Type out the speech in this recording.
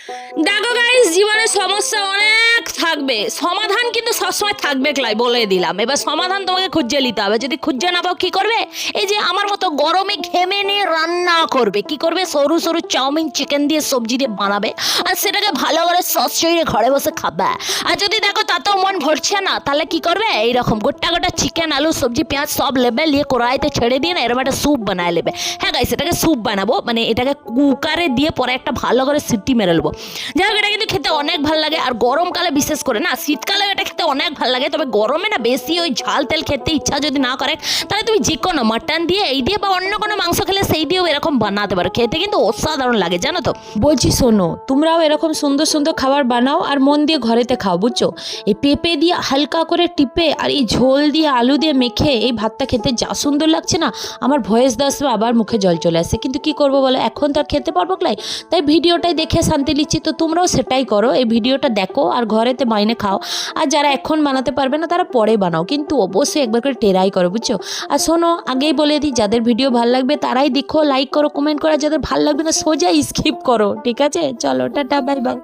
দেখো গাইস, জীবনে সমস্যা অনেক থাকবে, সমাধান কিন্তু সবসময় থাকবে ক্লাই, বলে দিলাম। এবার সমাধান তোমাকে খুঁজে নিতে হবে। যদি খুঁজে না পাও কি করবে? এই যে আমার মতো গরমে ঘেমে নিয়ে রান্না করবে। কি করবে? সরু সরু চাউমিন চিকেন দিয়ে সবজি দিয়ে বানাবে, আর সেটাকে ভালো করে সস চড়িয়ে ঘরে বসে খাবে। আর যদি দেখো তাতেও মন ভরছে না, তাহলে কি করবে? এইরকম গোটা গোটা চিকেন আলু সবজি পেঁয়াজ সব লেবে নিয়ে কড়াইতে ছেড়ে দিয়ে না এরকম একটা স্যুপ বানায় নেবে। হ্যাঁ গাইস, এটাকে স্যুপ বানাবো, মানে এটাকে কুকারে দিয়ে পরে একটা ভালো করে সিটি মেরে নেবো। যাই হোক, এটা কিন্তু খেতে অনেক ভালো লাগে। আর গরমকালে বিশেষ করে, না শীতকালে এটা খেতে অনেক ভালো লাগে, তবে গরমে না বেশি ওই ঝাল তেল খেতে ইচ্ছা যদি না করে, তাহলে তুমি যে কোনো মাটন দিয়ে এই দিয়ে বা অন্য কোনো মাংস খেলে সেই দিয়েও এরকম বানাতে পারো। খেতে কিন্তু অসাধারণ লাগে, জানো তো। বলছি শোনো, তোমরাও এরকম সুন্দর সুন্দর খাবার বানাও আর মন দিয়ে ঘরেতে খাও, বুঝছো? এই পেঁপে দিয়ে হালকা করে টিপে আর এই ঝোল দিয়ে আলু দিয়ে মেখে এই ভাতটা খেতে যা সুন্দর লাগছে না, আমার ভয়েস দেওয়ার সময় আবার মুখে জল চলে আসে। কিন্তু কি করবো বলো, এখন তো আর খেতে পারবো ক্লাই, তাই ভিডিওটাই দেখে শান্তি নিচ্ছি। তো তোমরাও সেটাই করো, এই ভিডিওটা দেখো আর ঘরেতে বাইনে খাও। আর যারা এখন বানাতে পারবে না তারা পরে বানাও, কিন্তু অবশ্যই একবার করে ট্রাই করো, বুঝছো? আর শোনো, আগেই বলে দিই, যাদের ভিডিও ভালো লাগবে তারাই দেখো, লাইক করো, কমেন্ট করো, যাদের ভালো লাগবে না সোজা স্কিপ করো, ঠিক আছে? চলো, টাটা, বাই বাই।